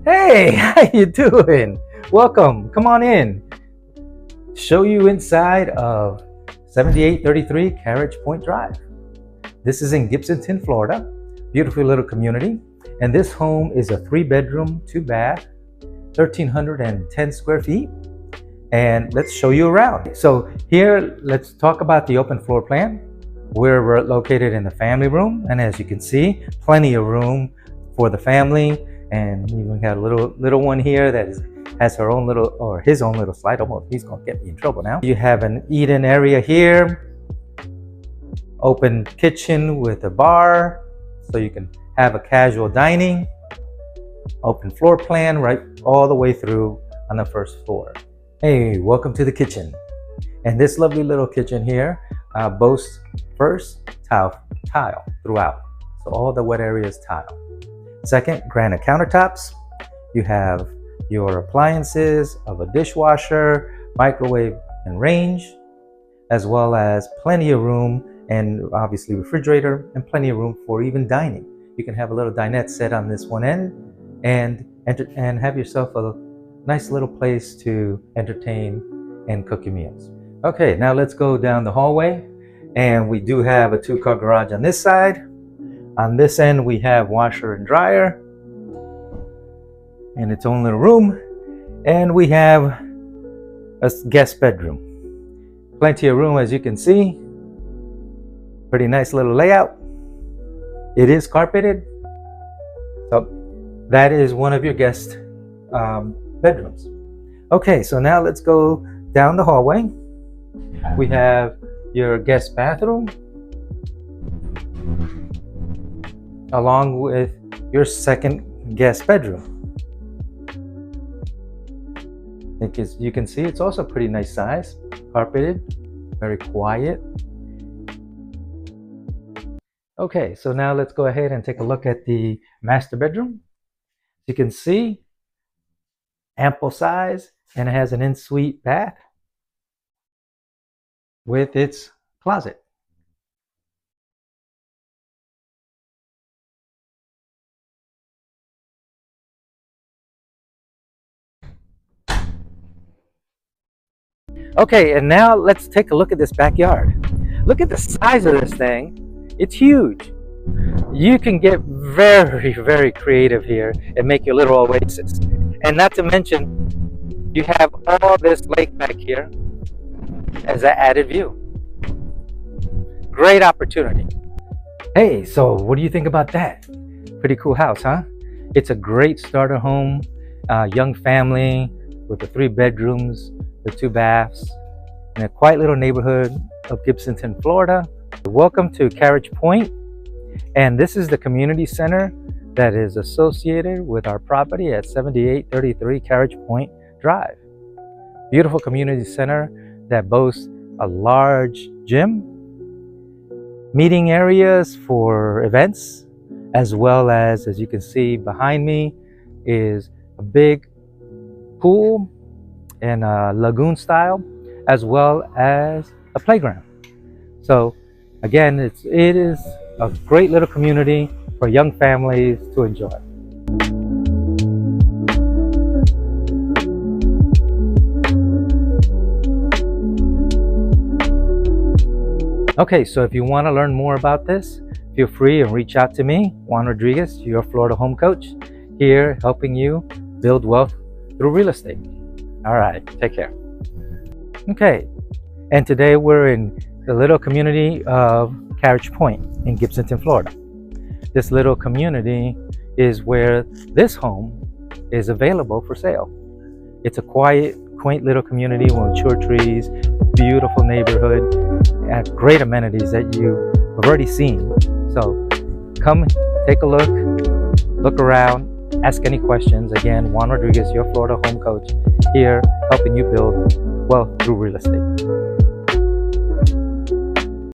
Hey, how you doing? Welcome. Come on in. Show you inside of 7833 Carriage Pointe Drive. This is in Gibsonton, Florida. Beautiful little community. And this home is a 3-bedroom, 2-bath, 1,310 square feet. And let's show you around. So here, let's talk about the open floor plan. We're located in the family room. And as you can see, plenty of room for the family. And we even got a little one here that has her own little, or his own little slide. Almost, he's gonna get me in trouble now. You have an eat-in area here, open kitchen with a bar, so you can have a casual dining. Open floor plan right all the way through on the first floor. Hey, welcome to the kitchen. And this lovely little kitchen here boasts first tile throughout, so all the wet area is tile. Second, granite countertops. You have your appliances of a dishwasher, microwave, and range, as well as plenty of room and obviously refrigerator and plenty of room for even dining. You can have a little dinette set on this one end and have yourself a nice little place to entertain and cook your meals. Okay, now let's go down the hallway, and we do have a 2-car garage on this side. On this end, we have washer and dryer in its own little room. And we have a guest bedroom. Plenty of room, as you can see. Pretty nice little layout. It is carpeted. So that is one of your guest bedrooms. Okay, so now let's go down the hallway. We have your guest bathroom, along with your second guest bedroom. As you can see, it's also a pretty nice size, carpeted, very quiet. Okay, so now let's go ahead and take a look at the master bedroom. You can see, ample size, and it has an ensuite bath with its closet. Okay, and now let's take a look at this backyard. Look at the size of this thing. It's huge. You can get very, very creative here and make your little oasis. And not to mention, you have all this lake back here as an added view. Great opportunity. Hey, so what do you think about that? Pretty cool house, huh? It's a great starter home, young family with the 3 bedrooms, the 2 baths, in a quiet little neighborhood of Gibsonton, Florida. Welcome to Carriage Pointe, and this is the community center that is associated with our property at 7833 Carriage Pointe Drive. Beautiful community center that boasts a large gym, meeting areas for events, as well as you can see behind me, is a big pool and a lagoon style, as well as a playground. So again, it is a great little community for young families to enjoy. Okay, so if you want to learn more about this, feel free and reach out to me, Juan Rodriguez, your Florida home coach, here helping you build wealth through real estate. All right, take care. Okay, and today we're in the little community of Carriage Pointe in Gibsonton, Florida. This little community is where this home is available for sale. It's a quiet, quaint little community with mature trees, beautiful neighborhood, and great amenities that you have already seen. So come take a look around, ask any questions. Again, Juan Rodriguez, your Florida home coach, here helping you build wealth through real estate.